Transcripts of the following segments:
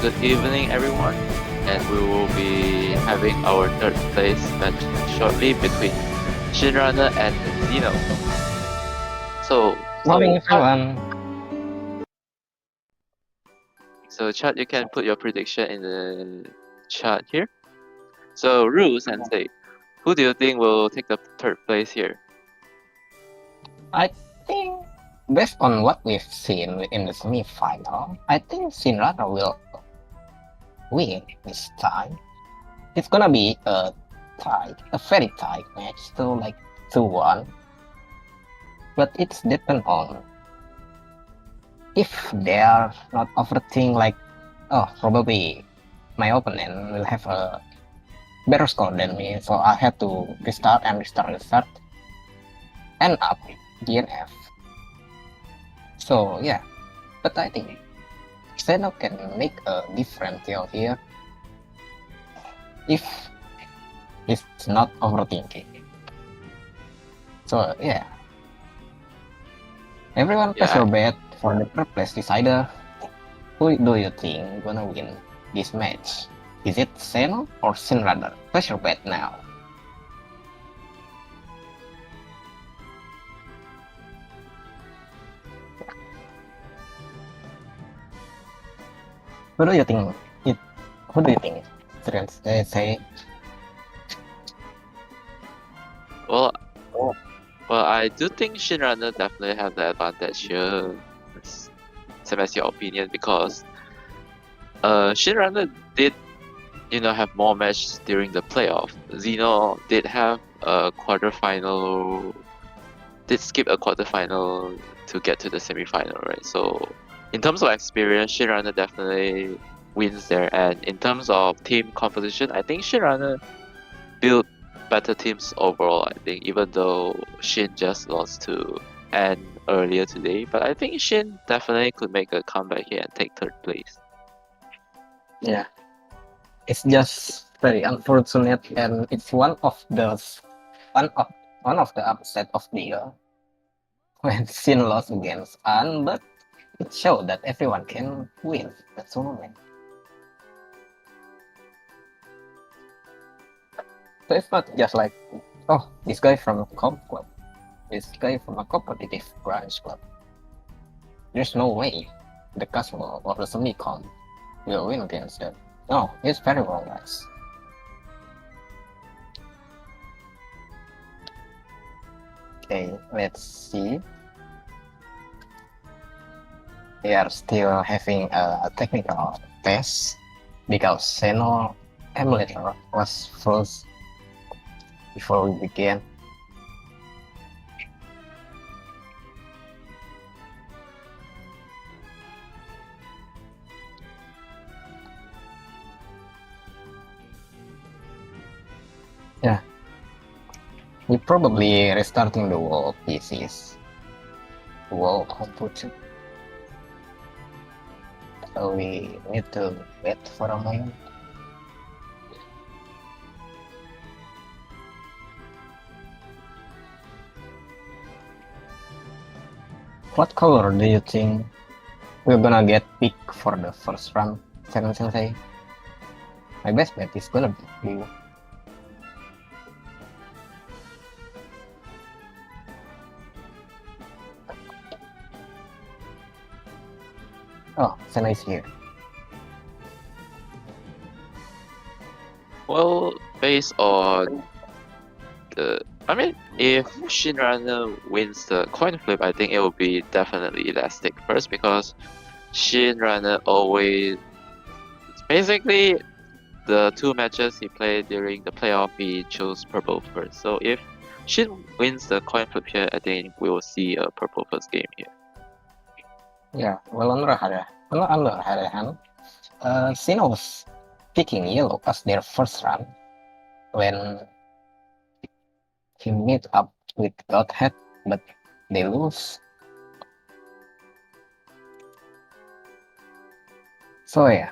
good evening, everyone, and we will be having our third place match shortly between Shinrunner and Zeno. Morning, Chad, everyone. Chad, you can put your prediction in the chat here. So, Rue Sensei, who do you think will take the third place here? I think, based on what we've seen in the semi-final, I think Shinrata will win this time. It's gonna be a very tight match, so like 2-1. But it's depend on if they are not overthink like, oh, probably my opponent will have a better score than me, so I have to restart and restart, end up DNF. So yeah, but I think Xeno can make a difference here if he's not overthinking. So yeah, everyone place your bet for the third place decider. Who do you think gonna win this match? Is it Xeno or Shinrunner? Place your bet now. Who do you think? Who do you think? Say. Well, I do think Shinrunner definitely have the advantage here. Same as your opinion, because Shinrunner did have more matches during the playoff. Zeno did have a quarterfinal, did skip a quarterfinal to get to the semifinal, right? So in terms of experience, Shinrunner definitely wins there. And in terms of team composition, I think Shinrunner built better teams overall. I think even though Shin just lost to Anne earlier today, but I think Shin definitely could make a comeback here and take third place. Yeah, it's just very unfortunate, and it's one of the upset of the year when Shin lost against An, but it showed that everyone can win the tournament. So it's not just like, oh, this guy from a comp club, this guy from a competitive branch club. There's no way the casual or the semi-comp will win against them. No, it's very wrong, guys. Okay, let's see. We are still having a technical test because Xeno emulator was froze before we began. Yeah, we probably restarting the wall PCs, wall computer. So we need to wait for a moment. What color do you think we're gonna get picked for the first round, Sensei? My best bet is gonna be blue. Oh, Senna is here. Well, based on if Shinrunner wins the coin flip, I think it will be definitely Elastic first, because Shinrunner always, basically, the two matches he played during the playoff, he chose purple first. So if Shin wins the coin flip here, I think we will see a purple first game here. Yeah, well, on the other hand, Sino was picking yellow as their first run when he meet up with Godhead, but they lose. So yeah.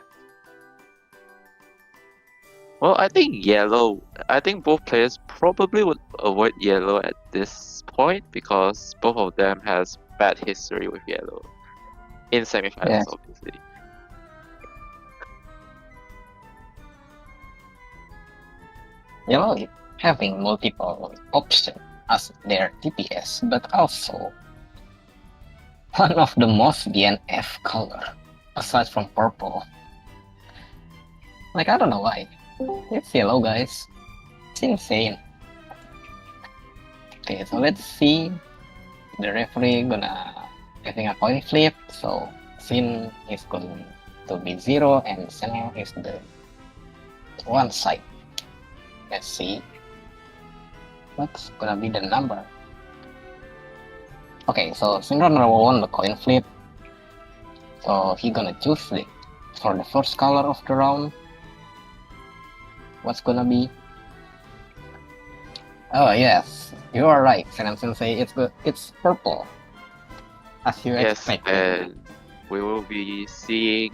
Well, I think both players probably would avoid yellow at this point, because both of them has bad history with yellow in semifinals, Yes. obviously. Yellow having multiple options as their DPS, but also one of the most DNF color, aside from purple. Like, I don't know why. It's yellow, guys. It's insane. Okay, so let's see. The referee gonna having a coin flip, so Sin is going to be 0 and Senna is the one side. Let's see what's gonna be the number. Okay, so Syndrome won the coin flip, so he gonna choose it for the first color of the round. What's gonna be? Oh yes, you are right, Senam Sensei. It's purple, as you Yes, expected. and we will be seeing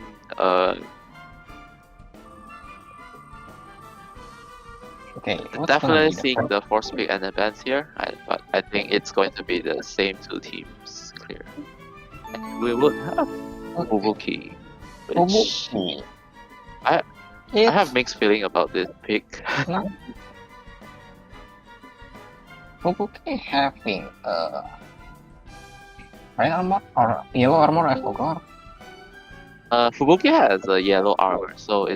Okay, what's gonna definitely be the seeing first? the force pick and advance here, but I think it's going to be the same two teams clear. And we would have Fubuki, which Fubuki. I It's have mixed feeling about this pick. not Fubuki having red armor or yellow armor, I forgot. Fubuki has a yellow armor, so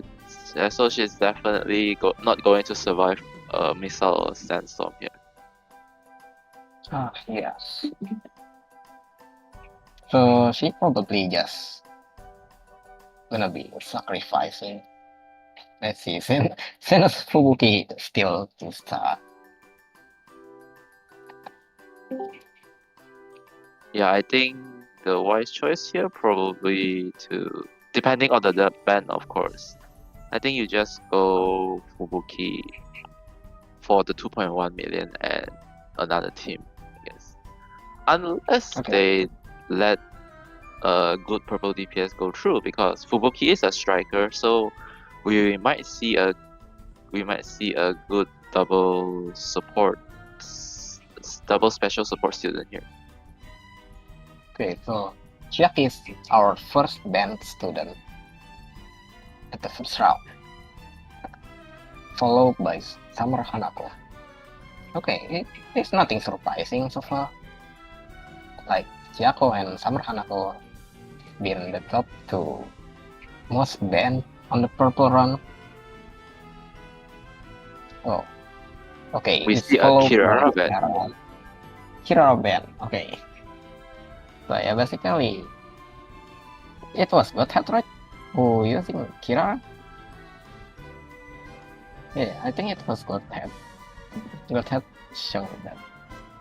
she's definitely not going to survive a missile sandstorm here. Ah, yes. So she probably just gonna be sacrificing. Let's see, Senna's Fubuki still to start. Yeah, I think the wise choice here probably to, depending on the band, of course. I think you just go Fubuki for the 2.1 million and another team, I guess. Unless Okay. they let a good purple DPS go through, because Fubuki is a striker, so we might see a good double special support student here. Okay, so Chiaki is our first band student at the first round, followed by Summer Hanako. Okay, it's nothing surprising so far. Like Chiako and Summer Hanako being the top two most banned on the purple run. Oh, okay. We It's see a followed Kirara by ban. Kirara ban. Okay. So yeah, basically, it was Godhead, right? Who using Kirara? Yeah, I think it was Godhead. Godhead showed that,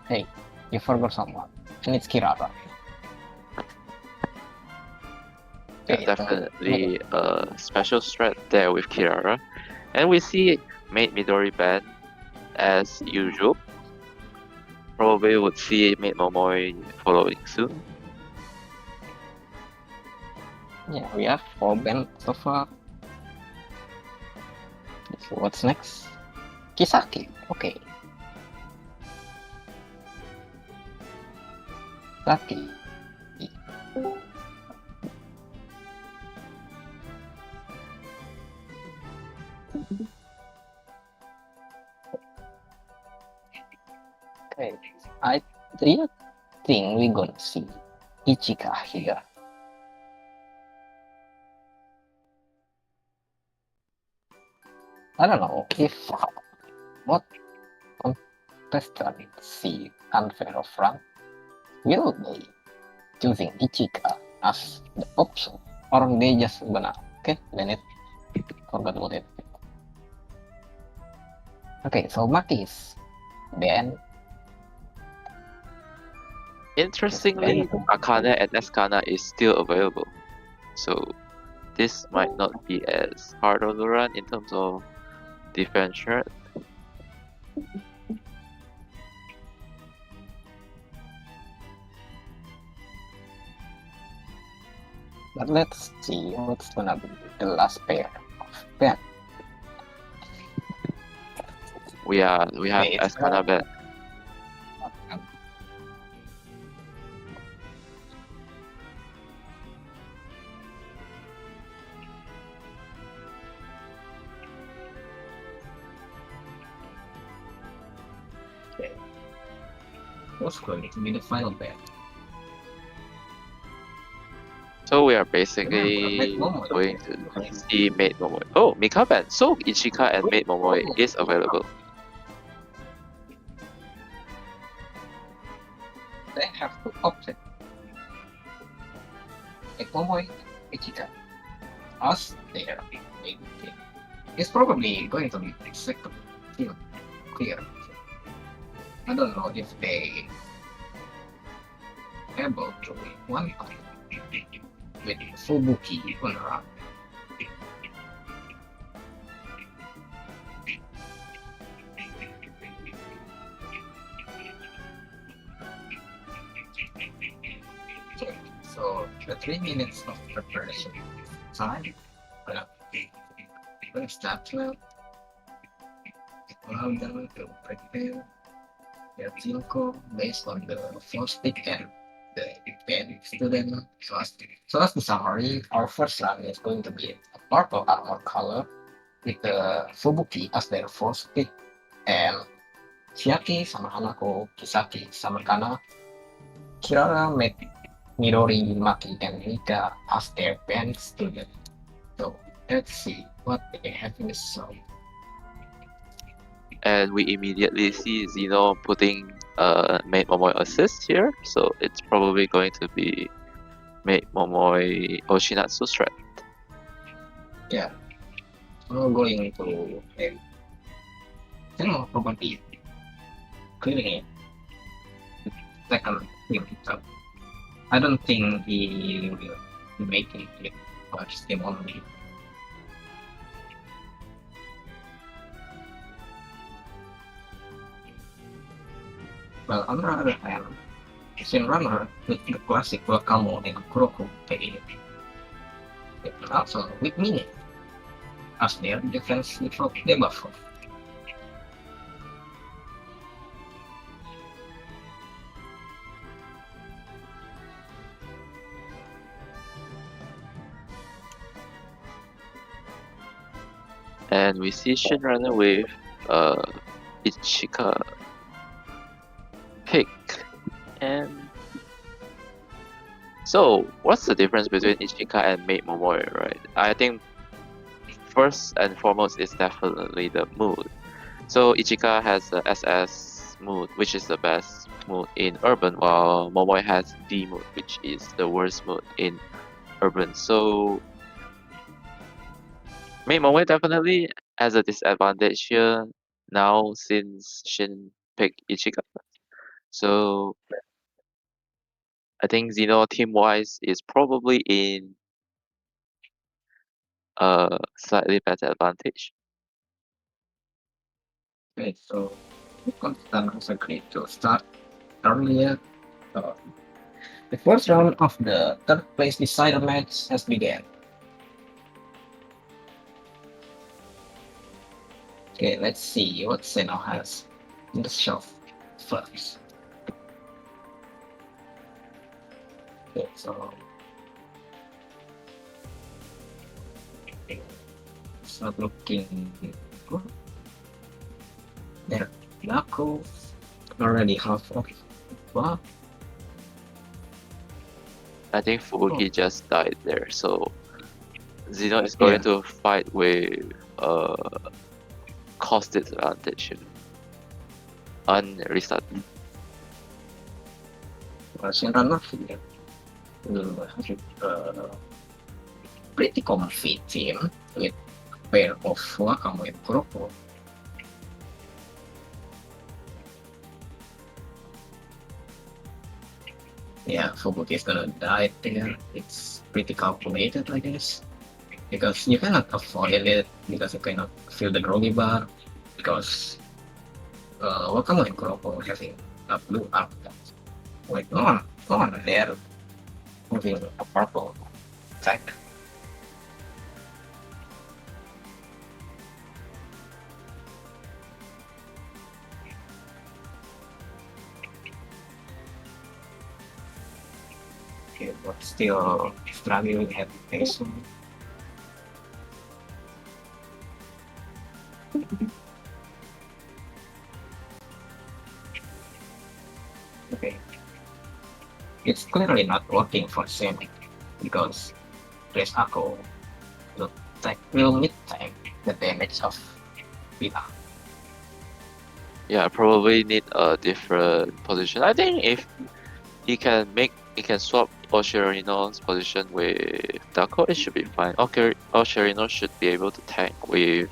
hey, you forgot someone, and it's Kirara. Yeah, Okay, definitely a special strat there with Kirara. And we see Maid Midori ban as usual. Probably would see Maid Momoi following soon. yeah, we have 4 bans so far. So what's next? Kisaki. Okay. Kisaki. Okay, I do think we're gonna see Ichika here. I don't know if what contestant see unfair of run will they choosing Ichika as the option, or they just gonna okay then it forgot about it. Okay, so Maki's then Interestingly, Akane and Escana is still available. So this might not be as hard of the run in terms of defense strat. but let's see what's gonna be the last pair of Ben. We have Okay, it's Escana ban. what's going to be the final battle. So we are Remember, basically Mate Momo going is to going. see Maid Momoe. Oh, Mikaben. So Ichika and Maid Momoe is available. They have two options. Mate Momo and Ichika. Us there. It's probably going to be the second film clear. I don't know if they able to win one fight with Fubuki on around. So the 3 minutes of preparation time gonna start now. Allow them to prepare their Tilco based on the first pick and the pen student first. So as the summary, our first round is going to be a purple armor color with the Fubuki as their first pick and Chiaki sama Hanako Kisaki sama Kana Kirara met Midori Maki and Rika as their band student. So let's see what they have in the song. And we immediately see Zeno putting Maid Momoe assist here. So it's probably going to be Maid Momoe Oshinatsu strat. Yeah. We're going to probably clearing it. Second film. So I don't think he will be making it first game only. Well, on the other hand, Shin Runner with the classic Wakamo and Kuroko pay it also with Mini as their defense debuff. And we see Shinrunner with Ichika pick. And so what's the difference between Ichika and Maid Momoe, right? I think first and foremost is definitely the mood. So Ichika has the SS mood, which is the best mood in urban, while Momoe has D mood, which is the worst mood in urban. So Maid Momoe definitely has a disadvantage here now since Shin picked Ichika. So I think Xeno team wise is probably in a slightly better advantage. Okay, so Constant has agreed to start earlier. So the first round of the third place decider match has begun. Okay, let's see what Seno has in the shelf first. Okay, so it's not looking good. There, Nako already half of. Wow, I think Fubuki just died there, so Xeno is going to fight with cost disadvantage on restart. Shinrunner here will have a pretty comfy team with a pair of Wakamo and Kuroko. Yeah, Fubuki is gonna die there. It's pretty calculated, I guess. Because you cannot avoid it, because you cannot feel the groggy bar, because Wakamo and Kuroko having a blue up. Like, no one there having a purple attack. Okay, but still struggling at pace. It's clearly not working for Sim because Grace Echo will mid-tank the damage of Vita. Yeah, probably need a different position. I think if he can swap Oshirino's position with Dako, it should be fine. Okay, Oshirino should be able to tank with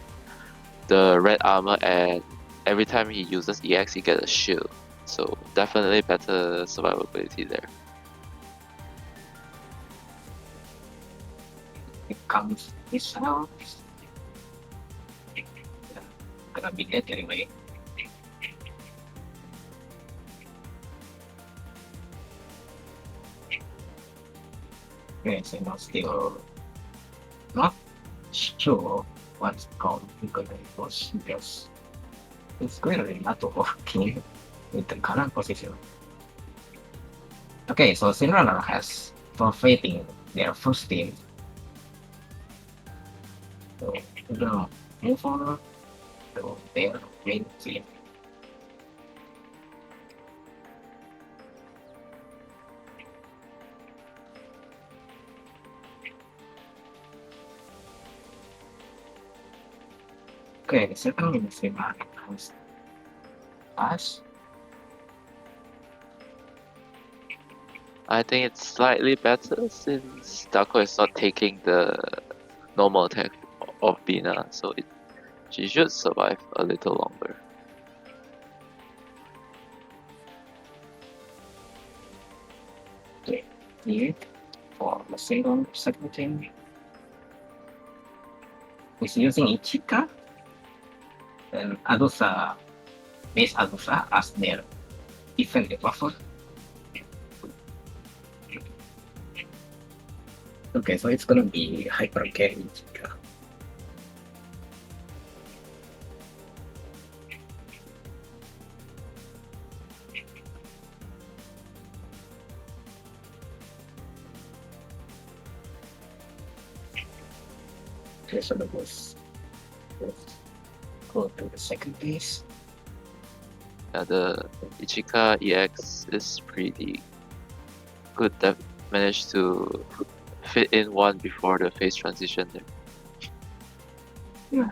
the red armor, and every time he uses EX he gets a shield. So definitely better survivability there. It comes this out. Gonna be dead anyway. Yes, I'm still not sure what's called because it was because it's clearly not working with the current position. Okay, so Sinrunner has forfeiting their first team. So we're gonna move on to their main team. Okay, the second team has us. I think it's slightly better since Dako is not taking the normal attack of Bina, so she should survive a little longer. Here for the second team is using Ichika and Adusa, base Adusa as their defensive buffer. Okay, so it's gonna be hyper carry Ichika. Okay, so let's go to the second base. Yeah, the Ichika EX is pretty good. That managed to fit in one before the phase transition there. Yeah.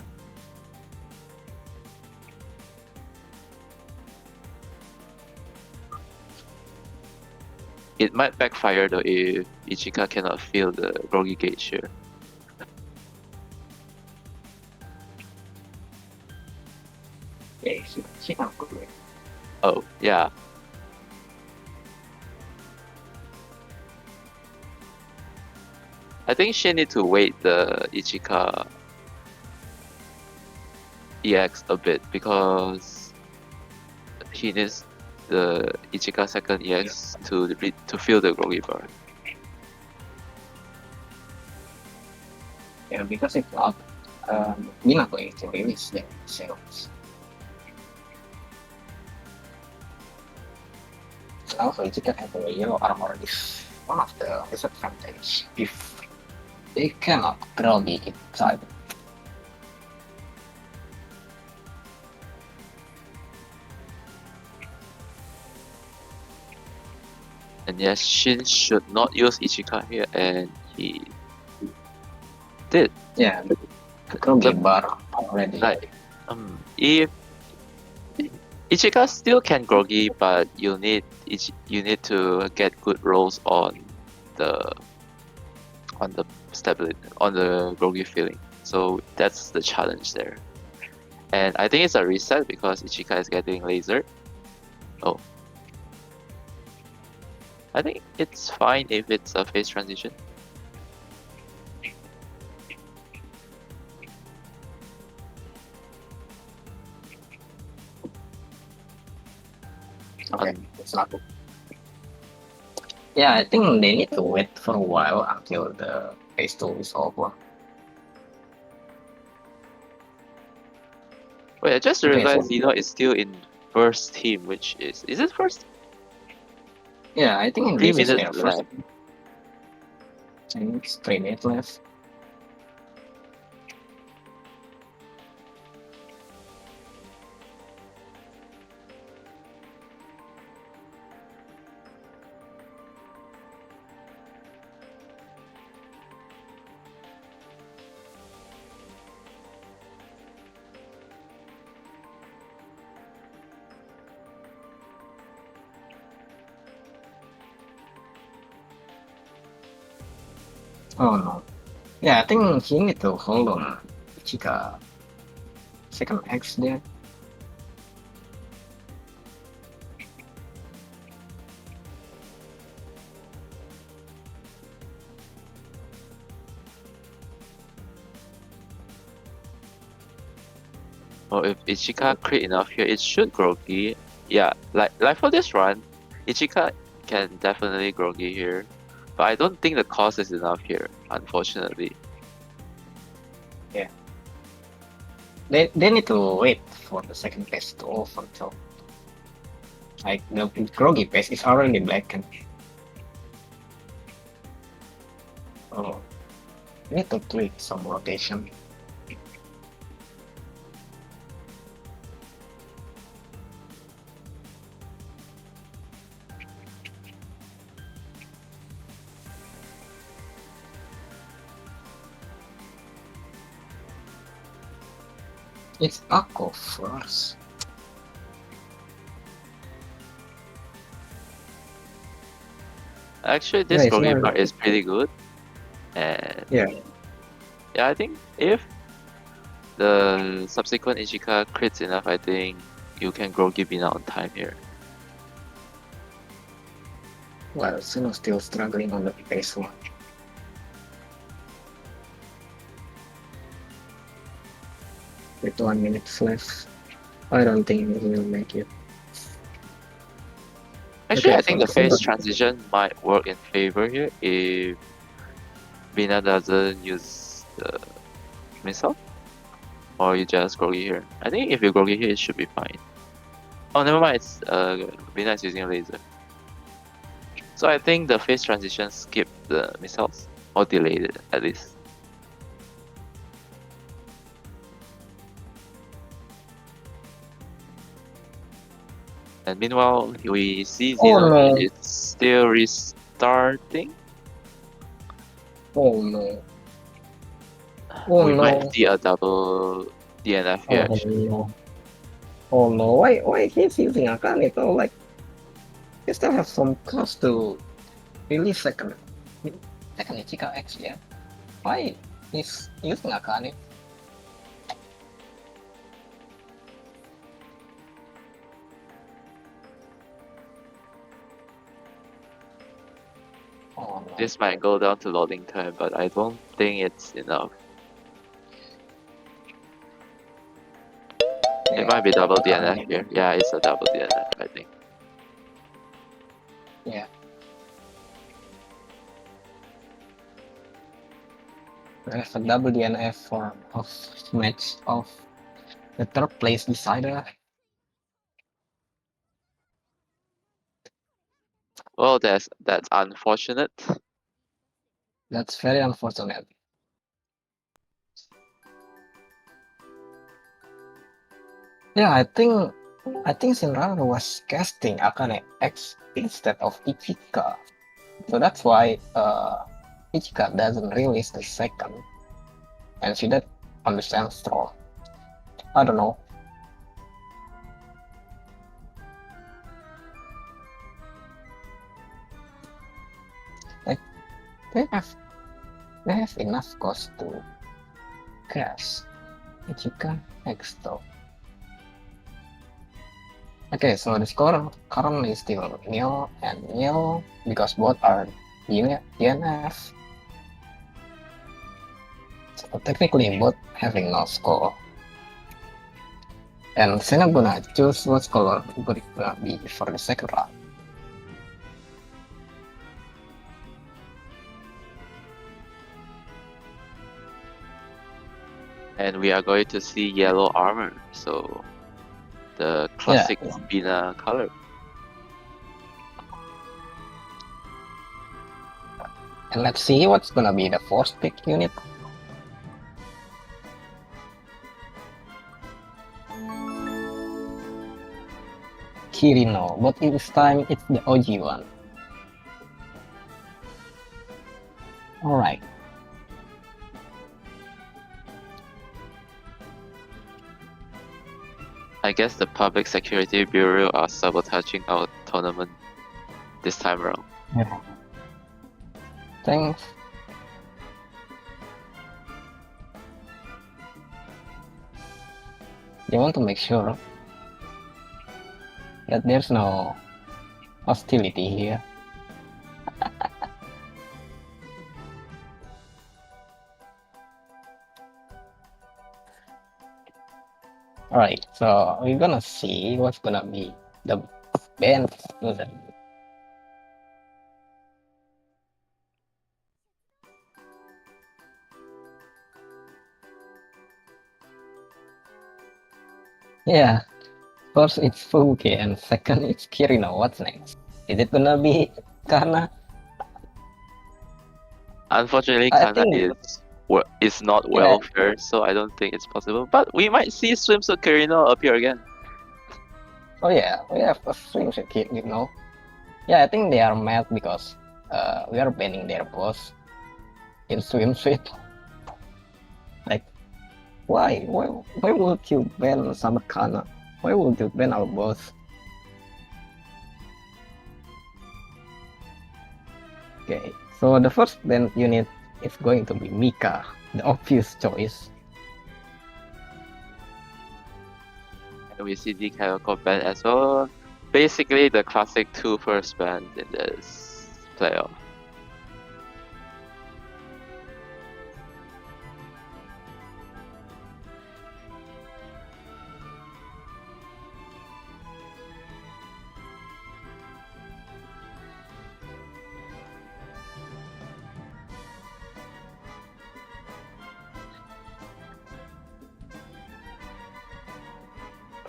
It might backfire though if Ichika cannot feel the groggy gauge here. Yeah, she not good. Oh, yeah. I think she need to wait the Ichika EX a bit because he needs the Ichika second EX to feel the groggy bar. Yeah, because if not, we're not going to release their sales. Also, Ichika having a yellow armor is one of the disadvantage if they cannot groggy inside. And yes, Shin should not use Ichika here, and he did. Yeah, the groggy bar already. Like, if Ichika still can groggy, but you need to get good rolls on the stability, on the groggy feeling. So that's the challenge there. And I think it's a reset because Ichika is getting lasered. Oh. I think it's fine if it's a phase transition. Okay, it's not good. Yeah, I think they need to wait for a while until the phase 2 is over. Wait, I just Okay, realized so- Zeno is still in first team, which is it first? Yeah, I think in 3 this is minutes their first. left. I think it's 3 minutes left. Oh no. Yeah, I think he need to hold on Ichika second X there. Or if Ichika crit enough here, it should Grogi. Yeah, like for this run, Ichika can definitely Grogi here. But I don't think the cost is enough here, unfortunately. They need to wait for the second phase to overthrow. Like the groggy phase is already blackened. Oh, need to tweak some rotation. It's Akko first. Actually, this Yeah, it's Grogi more. part is pretty good. And Yeah. yeah, I think if the subsequent Ichika crits enough, I think you can Grogi Bina on time here. Well, Suno still struggling on the phase one. With 1 minute left, I don't think he will make it. Actually, Okay, I so think the the phase second. transition might work in favor here if Bina doesn't use the missile. Or you just Grogi here. I think if you Grogi here, it should be fine. Oh, never mind. It's Bina is using a laser. So I think the phase transition skipped the missiles or delayed it at least. And meanwhile, we see Oh Xeno no. is still restarting. Oh no. Oh We might no. see a double DNF here. Oh Actually. no. Oh no. Why he's using Akane though? Like, he still have some cost to release second Ichika X, yeah. Why he's using Akane? Oh no. This might go down to loading time, but I don't think it's enough. It might be double DNF here. Yeah, it's a double DNF, I think. Yeah. We have a double DNF for of match of the third place decider. Well, that's unfortunate. That's very unfortunate. Yeah, I think Shinra was casting Akane X instead of Ichika. So that's why Ichika doesn't release the second. And she did understand strong. I don't know. Like they have enough cost to cast Ichika X though. Okay, so the score currently is still nil and nil because both are DNF. So technically both having no score. And Sena gonna choose what score gonna be for the second round. And we are going to see yellow armor, so the classic Bina color. And let's see what's gonna be the fourth pick unit. Kirino, but this time it's the OG one. Alright. I guess the Public Security Bureau are sabotaging our tournament this time around. Yeah. Thanks. They want to make sure that there's no hostility here. Alright, so we're gonna see what's gonna be the band. Yeah, first it's Fuge and second it's Kirino. What's next? Is it gonna be Kana? Unfortunately, I Kana think, is not yeah, welfare, so I don't think it's possible. But we might see Swimsuit Kirino appear again. oh yeah, we have a swimsuit kid, Yeah, I think they are mad because we are banning their boss in swimsuit. Like, why? Why would you ban Samarkand? Why would you ban our boss? Okay, so the first ban unit is going to be Mika, the obvious choice. And we see the Kyoko band as well. Basically, the classic two first band in this playoff.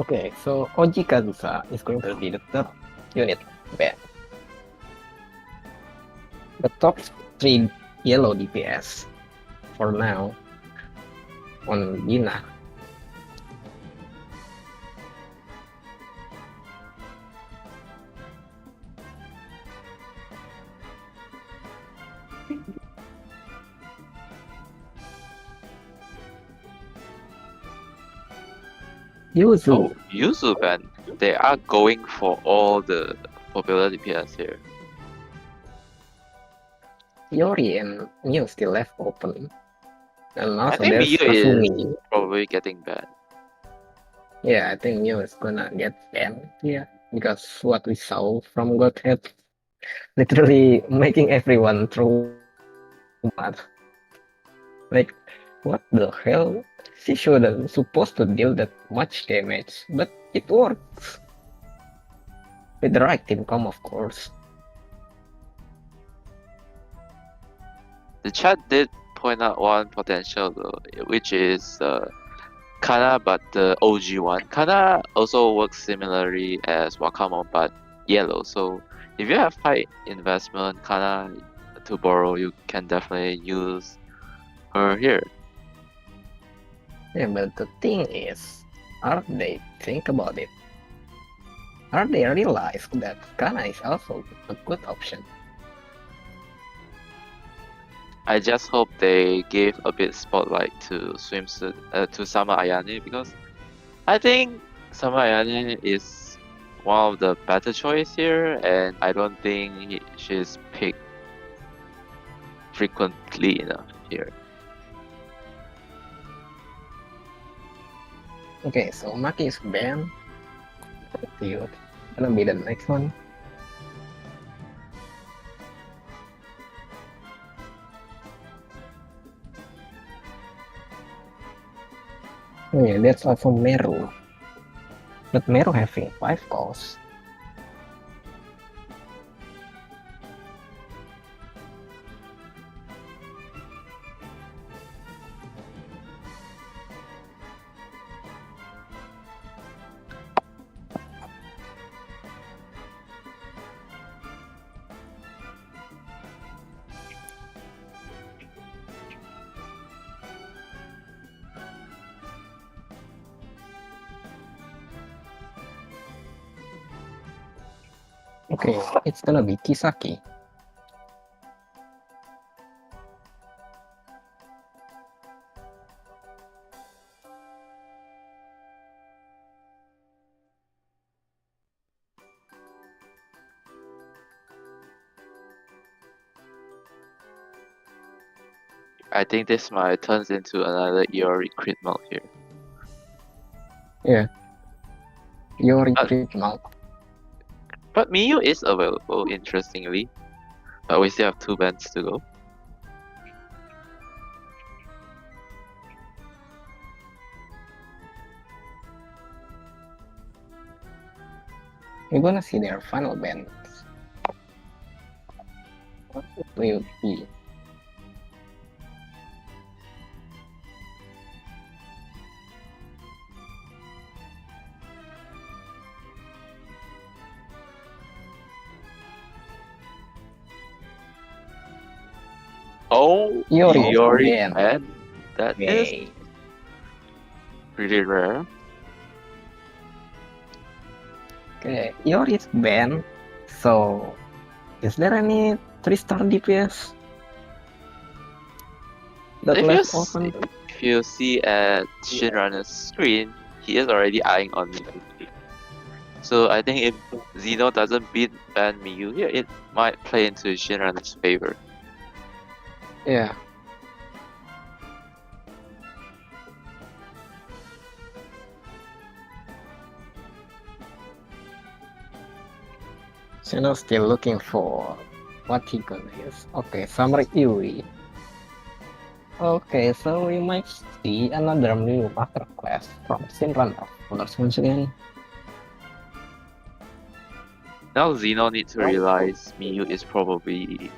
Okay, so Oji Kazusa is going to be the third unit ban. The top three yellow DPS for now on Dina. Yuzu. Oh, Yuzu band. They are going for all the popular DPS here. Yori and Mew still left open. And I also think there's Miyu is Kasumi. probably getting banned. Yeah, I think Mew is gonna get banned here because what we saw from Godhead literally making everyone throw mud. Like, what the hell? She shouldn't supposed to deal that much damage, but it works. With the right team come, of course. The chat did point out one potential though, which is Kana, but the OG one. Kana also works similarly as Wakamo, but yellow. So if you have high investment Kana to borrow, you can definitely use her here. Yeah, but the thing is, are they think about it? Are they realize that Kana is also a good option? I just hope they gave a bit spotlight to swimsuit to Sama Ayane, because I think Sama Ayane is one of the better choice here, and I don't think she's picked frequently enough here. Okay, so Maki is banned. Dude, gonna be the next one. Oh yeah, that's also Meru. But Meru having 5 calls. Okay, it's gonna be Kisaki. I think this might turns into another Iori crit mode here. Yeah, Yori But, Crit Mount. but Miyu is available, interestingly. But we still have 2 bands to go. We're gonna see their final bands. What it will be? Oh, Yori Yori again. band? That is Yay. pretty rare. Okay, Yori's banned. So, is there any 3-star DPS that If you, left s- open? if you see at Shinran's screen, he is already eyeing on Miyu. So I think if Zeno doesn't beat ban Miyu here, it might play into Shinran's favor. Yeah. Sino still looking for what he gonna use. Okay, Summer Yui. Okay, so we might see another new masterclass from Shinran of Colors once again. Now Zeno needs to realize Miyu is probably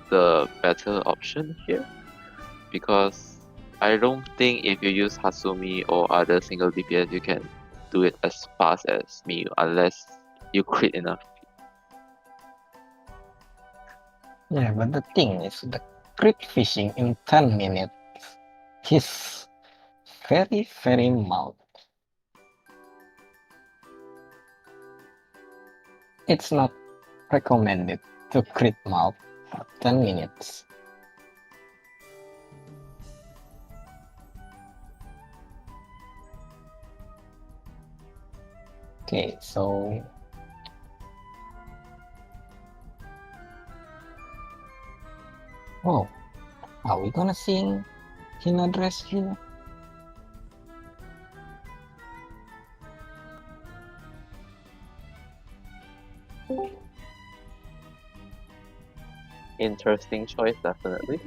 the better option here, because I don't think if you use Hasumi or other single DPS you can do it as fast as Miyu unless you crit enough. Yeah, but the thing is, the crit fishing in 10 minutes is very, very mild. It's not recommended to crit mouth for 10 minutes. Okay, so oh, are we gonna sing Hina dress here? Interesting choice, definitely.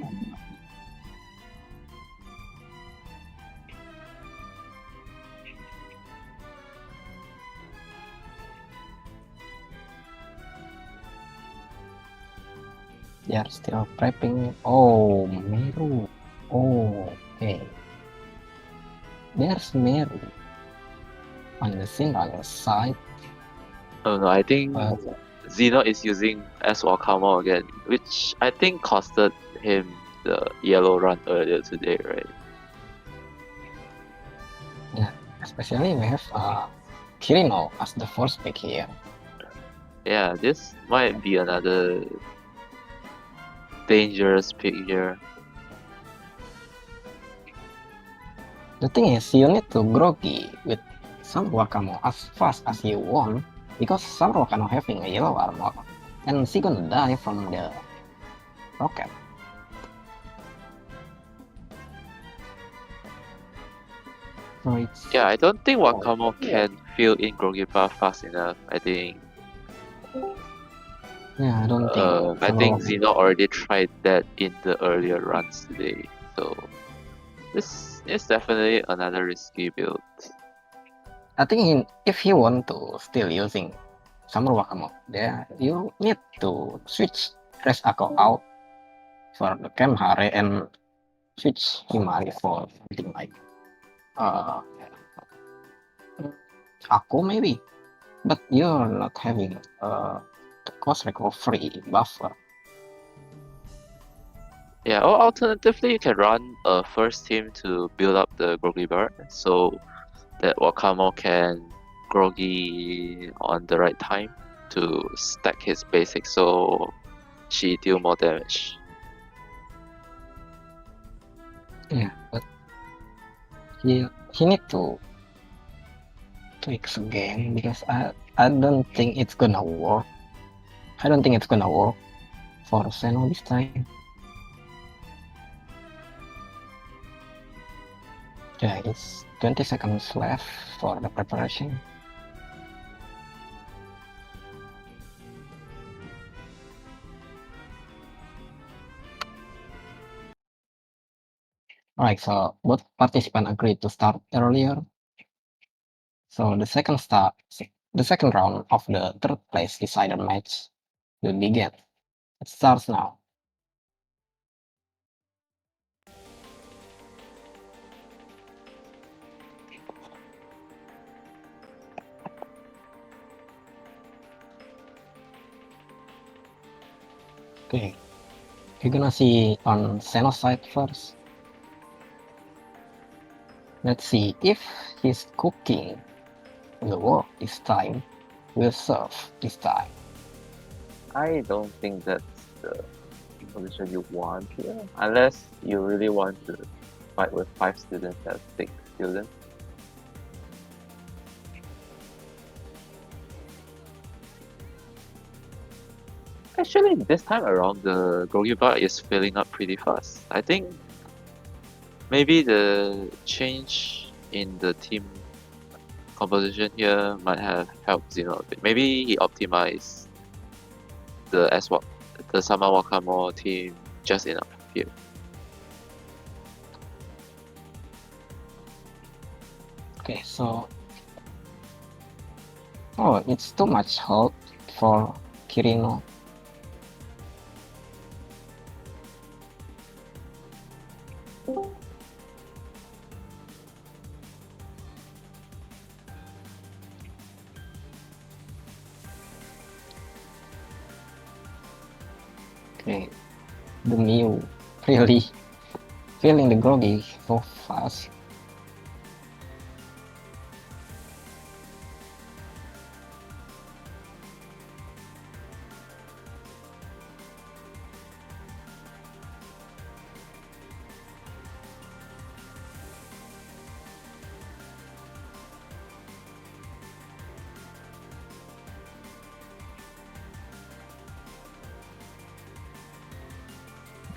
They are still prepping. Oh, Meru. Oh, okay. There's Meru on the Sindaga side. Oh no, I think But Zeno is using S Wakamo again, which I think costed him the yellow run earlier today, right? yeah, especially we have Kirino as the first pick here. Yeah, this might be another dangerous pick here. The thing is, you need to groggy with some Wakamo as fast as you want, because some Wakamo having a yellow armor, and she gonna die from the rocket. So it's Yeah, I don't think Wakamo can fill in Grogipa fast enough. I think yeah, I don't think I some think Wakamo. Zeno already tried that in the earlier runs today. So this is definitely another risky build. I think if you want to still using Summer Wakamo, there you need to switch Res Ako out for the Kemhare and switch Himari for something like uh Aku maybe. But you're not having the cost recovery buffer. Yeah, or alternatively, you can run a first team to build up the Groggy Bar so that Wakamo can Groggy on the right time to stack his basics so she deal more damage. Yeah, but he need to tweaks again because I don't think it's gonna work. I don't think it's gonna work for Seno this time. Yeah, it's 20 seconds left for the preparation. Alright, so both participants agreed to start earlier. So the second round of the third place decider match will begin. It starts now. Okay, you're gonna see on Xenos side first. Let's see if his cooking will work this time. Will serve this time. I don't think that's the position you want here, unless you really want to fight with 5 students and 6 students. Actually, this time around, the Gogi bar is filling up pretty fast. I think maybe the change in the team composition here might have helped Zeno a bit. Maybe he optimized the Sama Wakamo team just enough here. Okay, so it's too much help for Kirino. Okay, the Mew really feeling the groggy so fast.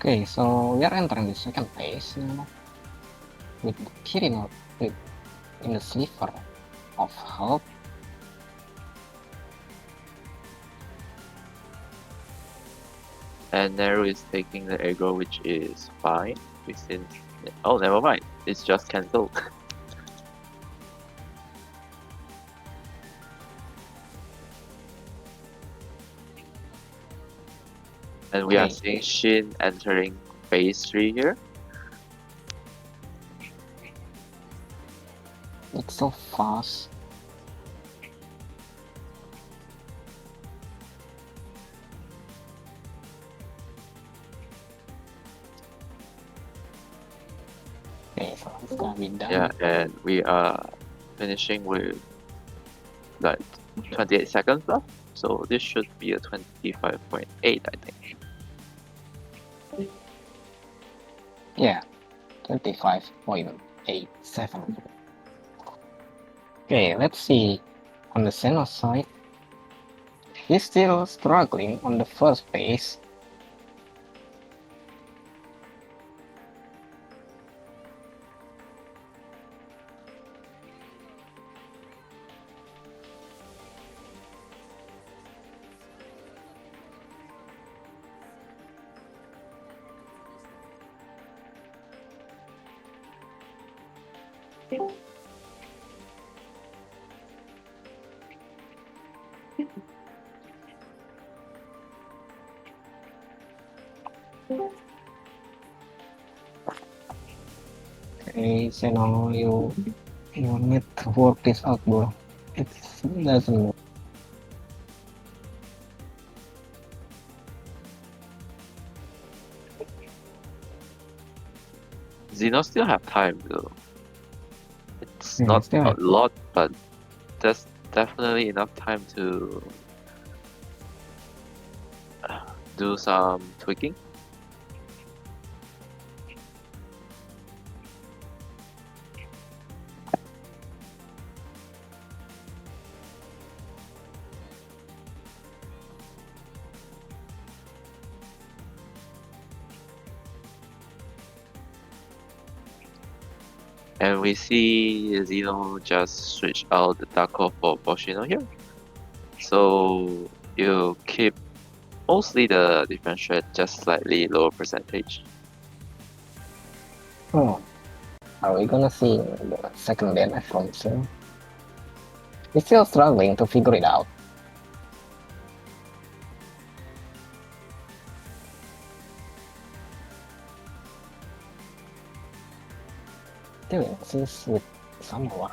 Okay, so we are entering the second phase now with Kirino in the sliver of hope. And Neru is taking the aggro, which is fine. Since oh, never mind. It's just cancelled. And we are Okay. seeing Shin entering phase 3 here. It's so fast. Okay, so it's gonna be done. Yeah, and we are finishing with like 28 seconds left. So this should be a 25.8, I think. Yeah, 25.87. Okay, let's see. On the Xenos side, he's still struggling on the first base. Okay, Xeno, you need to work this out, bro. It doesn't work. Xeno still have time though. It's Yeah, not still a have. lot, but there's definitely enough time to do some tweaking. And we see Zeno just switch out the Dako for Boshino here. So you keep mostly the defense rate, just slightly lower percentage. Oh, are we gonna see the second DNF from Sin? He's still struggling to figure it out. Still insists with someone.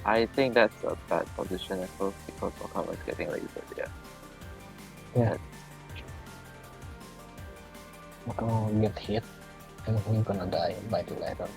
I think that's a bad position as well because Okama is getting laser. Yeah. Yeah. Okama get hit and he's gonna die by the laser.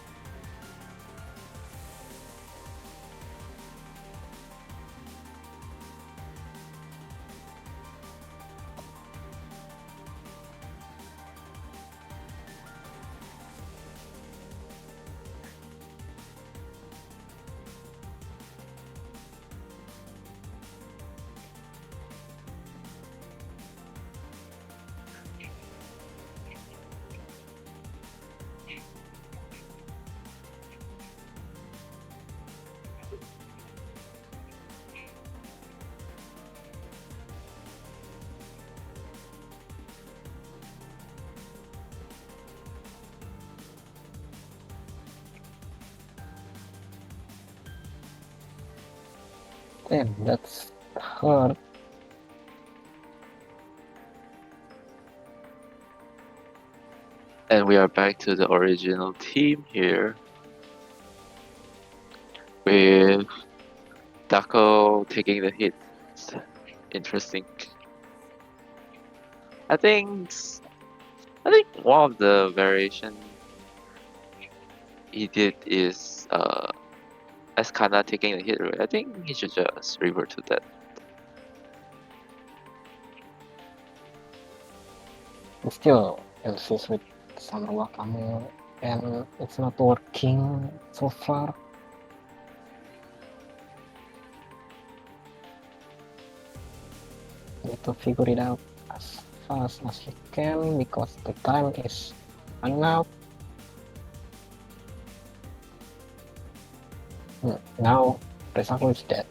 Damn, that's hard. And we are back to the original team here. With Dako taking the hit. Interesting. I think one of the variation he did is Escana taking the hit. Right? I think he should just revert to that. He still insists with Summer Wakame and it's not working so far. Need to figure it out as fast as he can because the time is running out. Now Resaku is dead.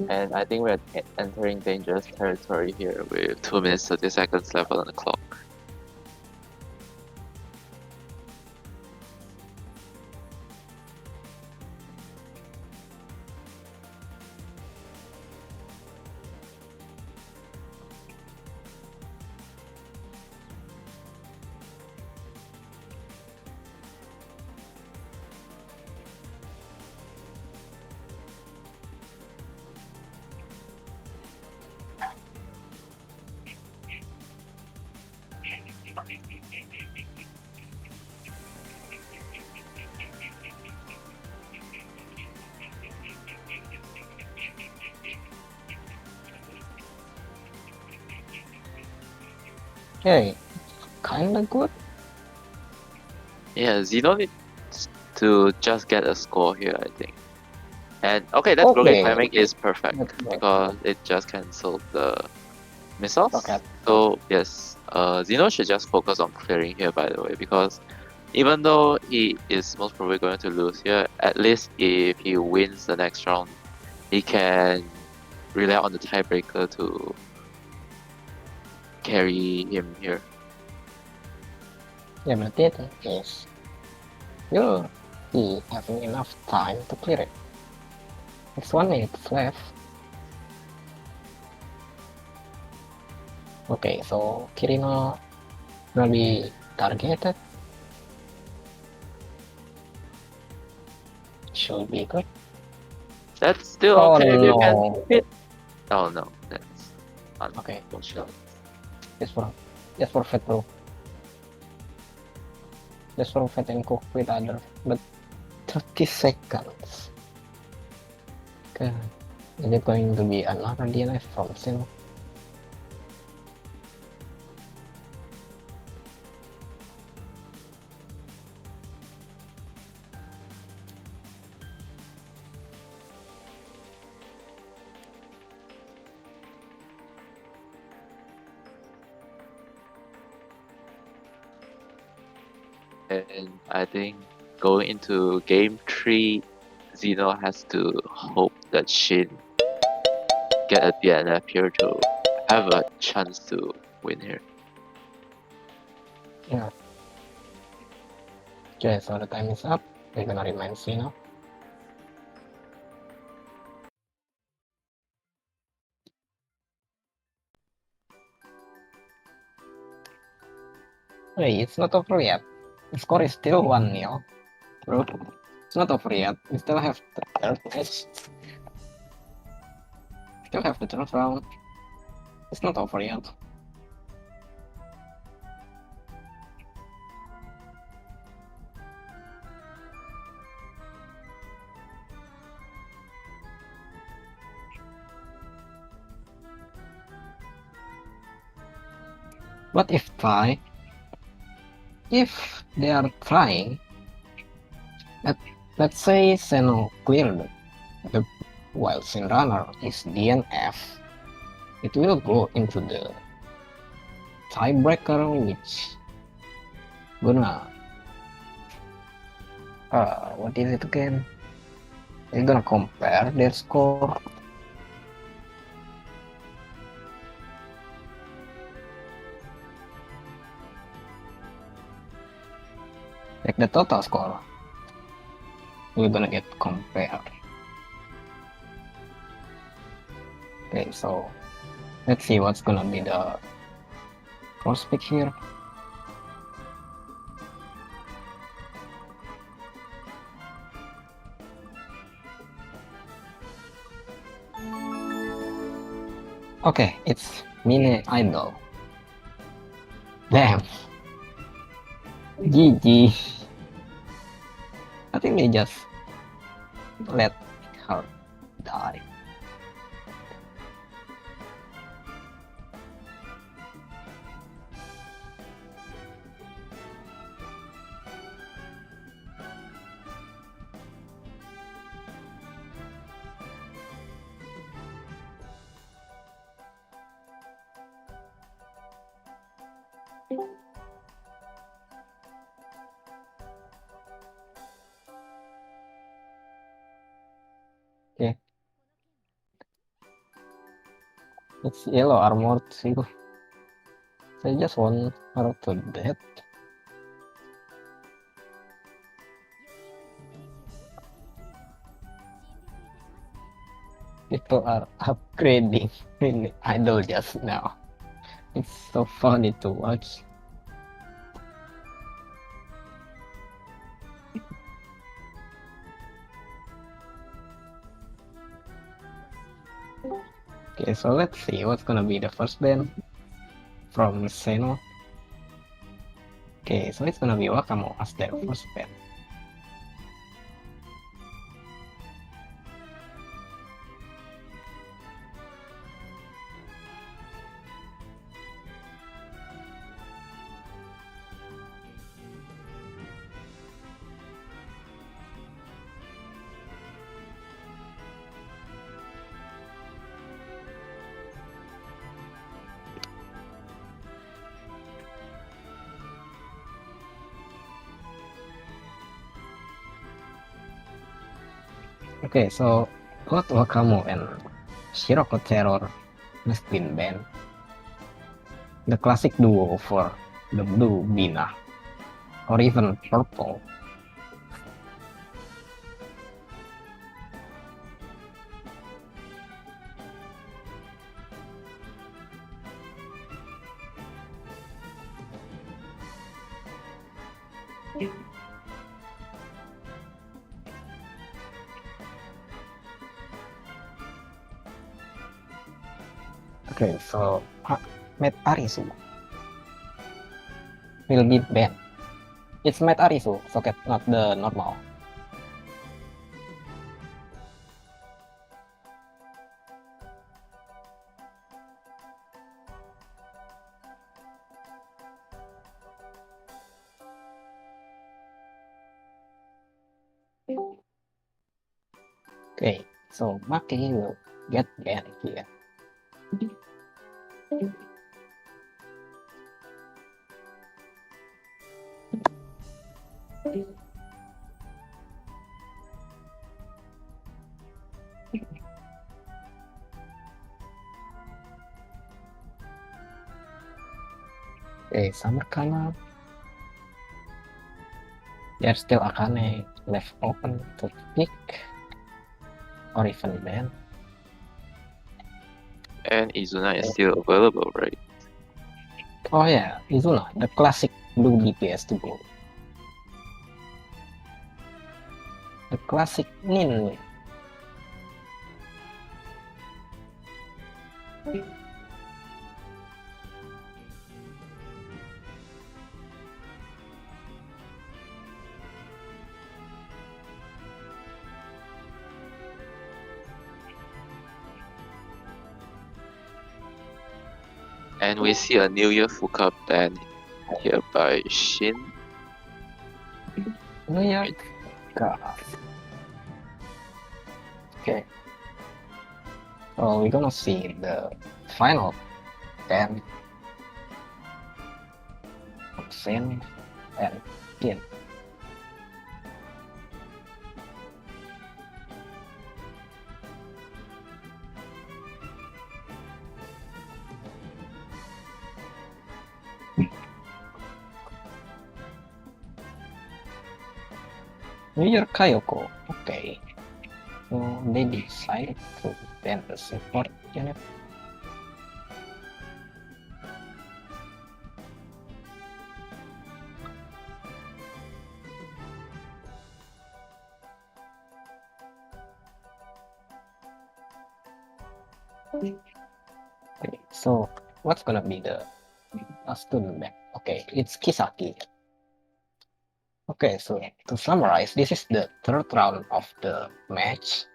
And I think we're entering dangerous territory here with 2 minutes 30 seconds left on the clock. Okay, kinda good. Yeah, Zeno needs to just get a score here, I think. And okay, that broken Okay. timing is perfect That's good. because it just cancelled the missiles. Okay. So yes, Zeno should just focus on clearing here, by the way, because even though he is most probably going to lose here, at least if he wins the next round, he can rely on the tiebreaker to carry him here. Yeah, but the thing is, you'll be having enough time to clear it. It's 1 minute left. Okay, so Kirino will be targeted. Should be good. That's still Oh, okay if you can no. hit. Oh no, that's Okay, unfortunate. just for Fat bro. Just for Fat and cook with other, but 30 seconds. Okay, is it going to be another DNF from Sin? And I think going into game 3, Zeno has to hope that Shin get a DNF here to have a chance to win here. Yeah. Okay, so the time is up. We're gonna remind Sino. Wait, it's not over yet. The score is still 1-0, bro. It's not over yet. We still have the third match. Still have the third round. It's not over yet. What if try? If they are trying, let's say Seno cleared the while Sin Runner is DNF, it will go into the tiebreaker, which gonna what is it again? They're gonna compare their score. Like the total score, we're gonna get compared. Okay, so let's see what's gonna be the first pick here. Okay, it's Mine Idol. Damn. GG. I think they just let her die. Okay. It's yellow armored too. I just want her to death. People are upgrading in Idol just now. It's so funny to watch. Okay, so let's see what's gonna be the first band from Seno. Okay, so it's gonna be Wakamo as their first band. Okay, so both Wakamo and Shiroko Terror has been banned. The classic duo for the blue Bina, or even purple. Okay, so Matt Arisu will be banned. It's Matt Arisu, socket, not the normal. Okay, so Maki will get banned here. Okay, Summer Kana. There's still Akane left open to pick or even ban. And Izuna is still available, right? Oh yeah, Izuna, the classic blue DPS to go. The classic Nin. And we see a New Year Fuka ban here by Shin. New York. God. Okay. So we're gonna see the final 10 of Sin and Yin. New York Kayoko. Okay. So they decided to ban the support unit. Okay, so what's gonna be the student back? Okay, it's Kisaki. Okay, so to summarize, this is the third round of the match.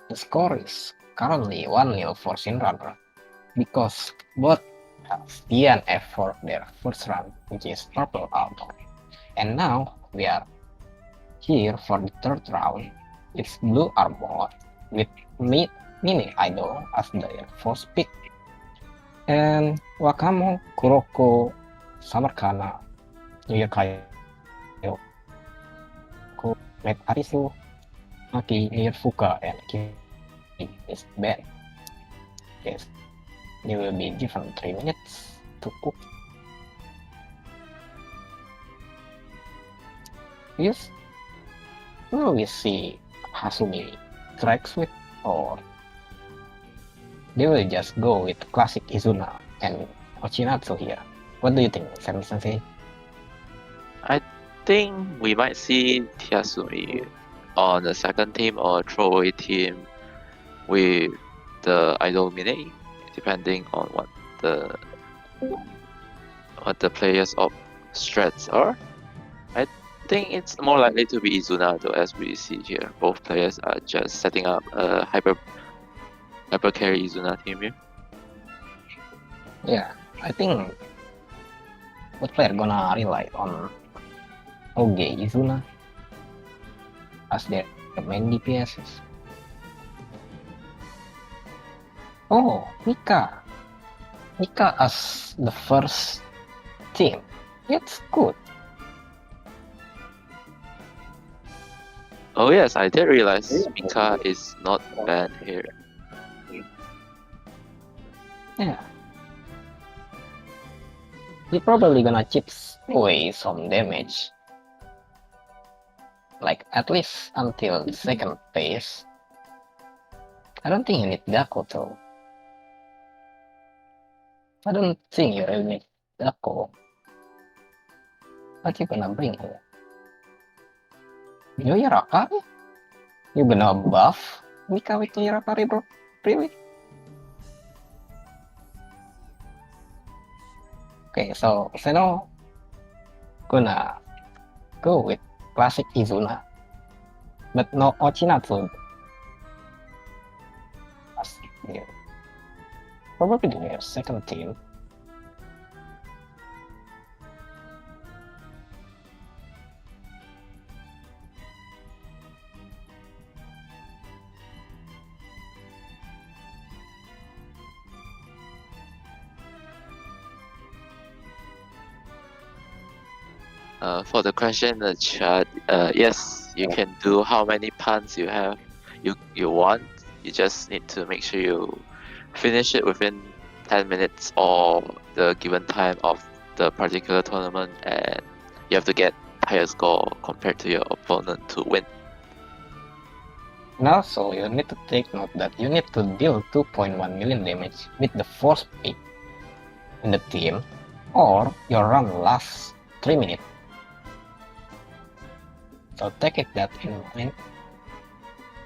The score is currently 1-0 for Shinrunner because both have DNF for their first round, which is Purple Album. And now we are here for the third round. It's Blue Arbor with Mini Idol as their first pick. And Wakamo, Kuroko, Samarkana, Yuyakayo, Red Arisu, Maki, Fuka, and Kimi is banned. Yes, they will be given 3 minutes to cook. Yes, will we see Hasumi tracks with, or they will just go with classic Izuna and Ochinatsu here? What do you think, Sensei? I think we might see Tiasumi on the second team or throwaway team with the Idol Mini, depending on what the players of strats are. I think it's more likely to be Izuna though, as we see here. Both players are just setting up a hyper carry Izuna team here. Yeah, I think what player gonna rely on Oge Izuna as their main DPSs? Oh, Mika. Mika as the first team. It's good. Oh yes, I did realize Mika is not banned here. Yeah. He probably gonna chip away some damage. Like at least until the second phase. I don't think you need Dako though. I don't think you really need Dako. What you gonna bring here? Yoyarakari? You gonna buff Mika with Yoyarakari, bro? Really? Okay, so Seno gonna go with classic Izuna, but no Ochinatsu. As their, probably their second team. For the question in the chat, yes, you can do how many puns you want. You just need to make sure you finish it within 10 minutes or the given time of the particular tournament, and you have to get higher score compared to your opponent to win. And also, you need to take note that you need to deal 2.1 million damage with the force pick in the team, or your run lasts 3 minutes. So take it that in mind.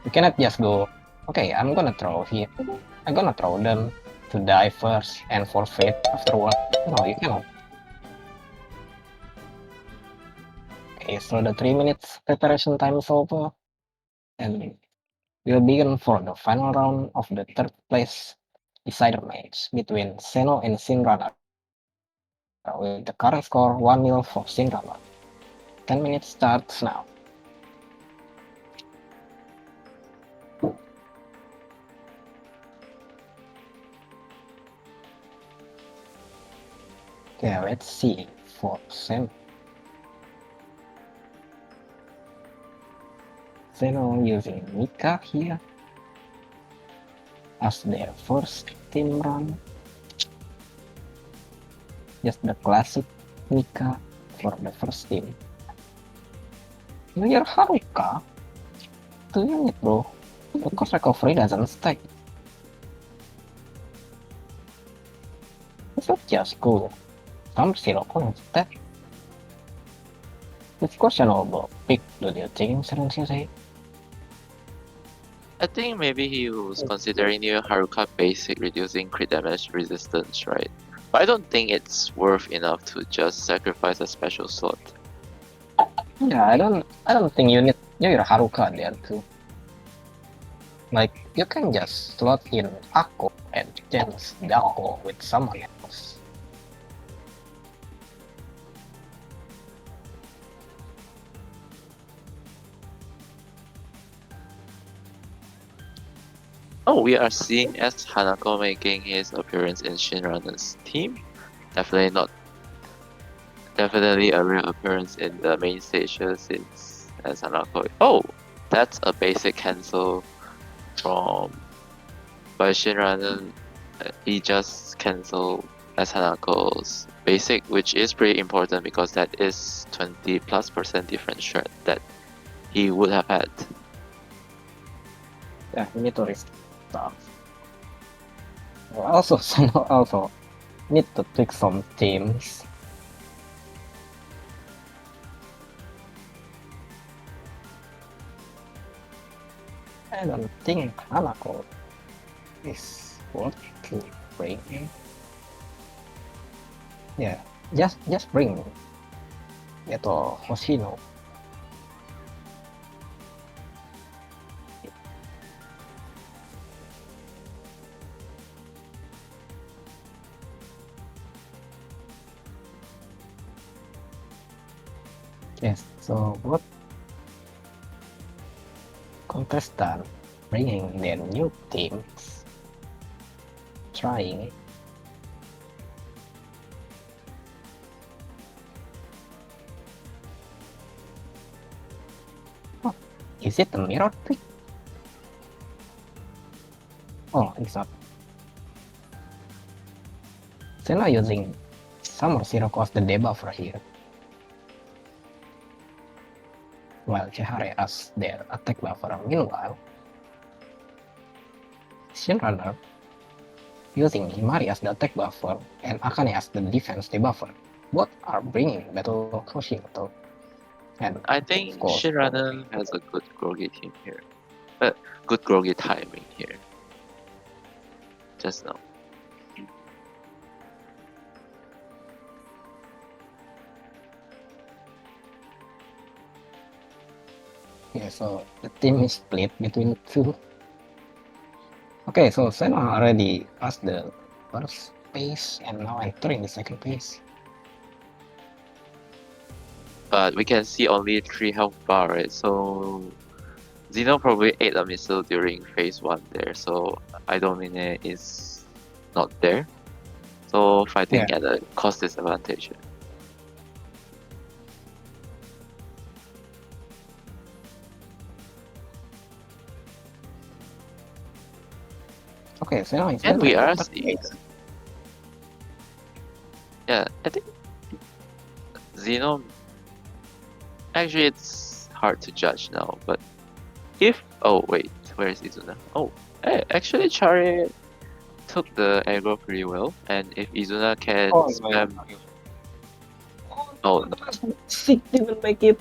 You cannot just go, okay, I'm gonna throw here. I'm gonna throw them to die first and forfeit afterward. No, you cannot. Okay, so the 3 minutes preparation time is over, and we'll begin for the final round of the third place decider match between Seno and Sinrunner, with the current score 1-0 for Sinrunner. 10 minutes starts now. Okay, let's see for Seno. Seno using Mika here as their first team run. Just the classic Mika for the first team. Your Haruka? 2 unit, bro. Because recovery doesn't stack. It's not just cool. Some zero instead. It's questionable pick, do you think, Sensei? I think maybe he was considering new Haruka basic reducing crit damage resistance, right? But I don't think it's worth enough to just sacrifice a special slot. Yeah, I don't think you need your Haruka there too. Like, you can just slot in Akko and change Dako with someone else. Oh, we are seeing S Hanako making his appearance in Shinran's team. Definitely a rare appearance in the main stages since S Hanako. Oh, that's a basic cancel from by Shinran. He just canceled S Hanako's basic, which is pretty important because that is 20+% different shred that he would have had. Yeah, you need to restart. Also, Seno also need to pick some teams. I don't think Hanako is worth to bring in. Yeah, just bring Hoshino. Yes, so what contestant bringing their new teams, trying. Oh, is it a mirror pick? Oh, it's not. Sena using Summer Zero cost the debuffer here, while Chihare as their attack buffer. Meanwhile, Shinrunner using Himari as the attack buffer and Akane as the defense debuffer. Both are bringing Battle Hoshimoto. And I think of course, Shinranen has a good Grogi team here. Good Grogi timing here. Just now. yeah, so the team is split between two. Okay, so Sena already passed the first phase and now entering the second phase. But we can see only 3 health bar, right? So Zeno probably ate a missile during phase 1 there, so Idomine is not there. So fighting at a cost disadvantage. Okay, so it's And we better. are But seeing. Yeah, I think Xeno. Actually, it's hard to judge now, but if. Oh, wait, where is Izuna? Oh, hey, actually, Chari took the aggro pretty well, and if Izuna can oh, spam. no. Oh, no. She didn't make it.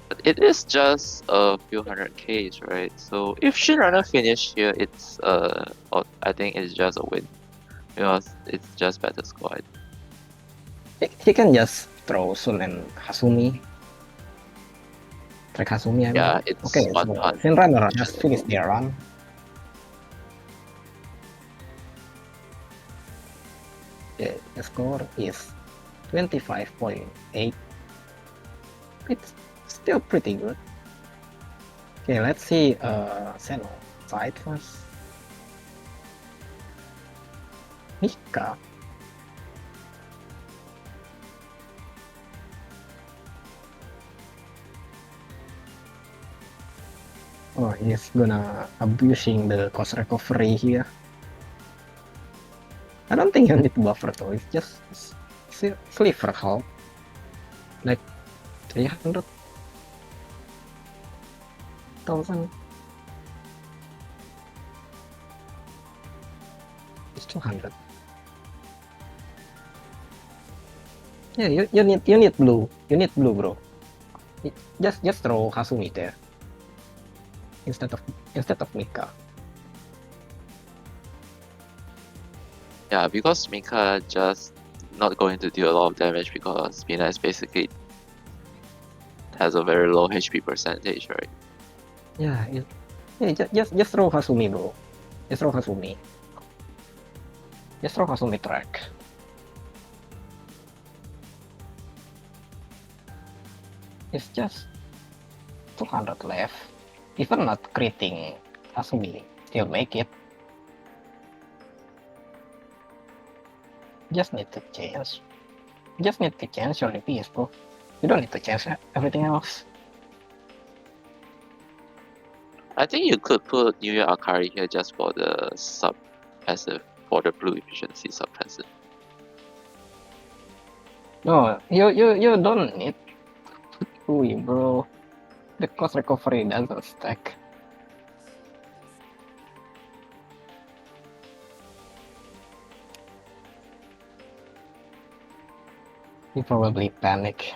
But it is just a few hundred Ks, right? So if Shinrunner finish here, it's oh, I think it's just a win because it's just better squad. He can just throw Sun and Hasumi. Track Hasumi, I mean. Yeah, Okay, it's one so ton. Shinrunner just finished their run. Yeah, the score is 25.8. It's still pretty good. Okay, let's see Seno side first. Mika. Oh, he's gonna abusing the cost recovery here. I don't think you need buffer though. It's just sliver health, like 300,000. It's 200. Yeah, you need blue. You need blue, bro. Just throw Hasumi there instead of Mika. Yeah, because Mika just not going to deal a lot of damage because Mina is basically has a very low HP percentage, right? Yeah, just throw Hasumi, bro. Just throw Hasumi. Just throw Hasumi track. It's just 200 left. Even not critting Hasumi, still make it. Just need to change. Just need to change your DPS, bro. You don't need to change everything else. I think you could put New Year Akari here just for the sub passive, for the blue efficiency sub passive. No, you don't need to, bro. The cost recovery doesn't stack. You probably panic.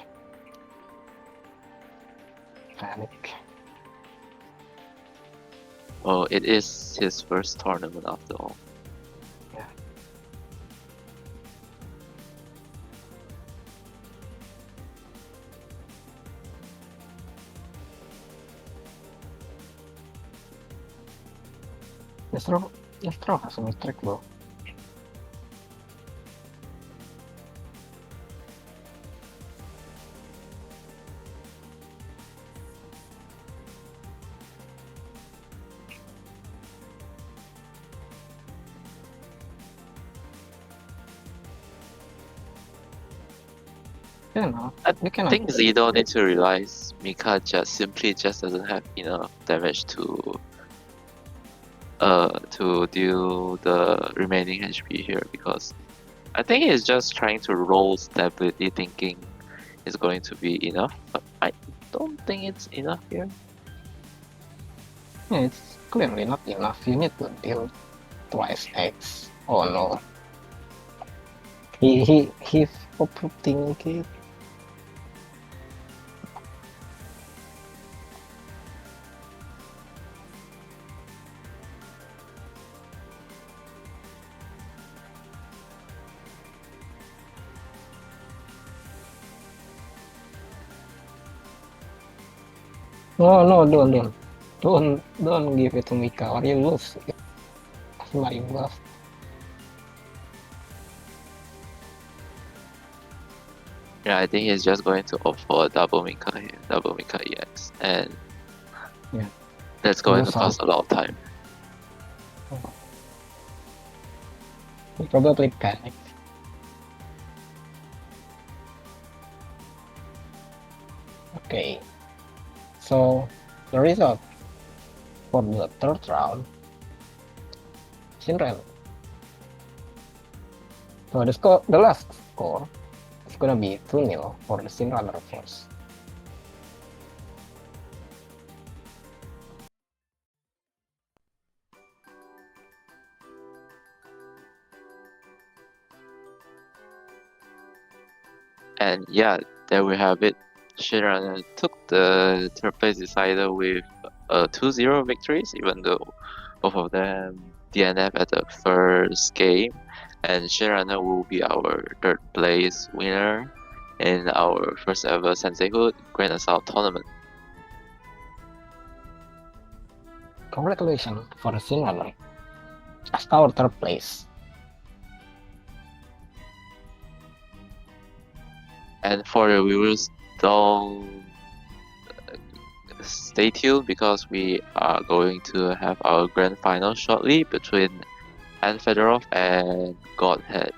Well, it is his first tournament after all. Yeah. Just throw Hasumi trick, bro. You know, I you cannot. think Zido needs to realize Mika just doesn't have enough damage to deal the remaining HP here because I think he's just trying to roll stability thinking it's going to be enough, but I don't think it's enough here. Yeah, it's clearly not enough. You need to deal twice X. Oh no. He's putting it. No, don't give it to Mika or you lose. Somebody buff. Yeah, I think he's just going to opt for a double Mika here, double Mika EX, and Yeah. that's going to Lose cost a lot of time. He probably panicked. Okay. So the result for the third round Shinran. So the last score is gonna be 2-0 for the Sinrunner Force. And yeah, there we have it. Shinran took the third place decider with 2-0 victories, even though both of them DNF at the first game. And Shinran will be our third place winner in our first ever Senseihood Grand Assault tournament. Congratulations for the Sinrunner as our third place. And for the viewers, don't stay tuned because we are going to have our grand final shortly between Anne Fedorov and Godhead.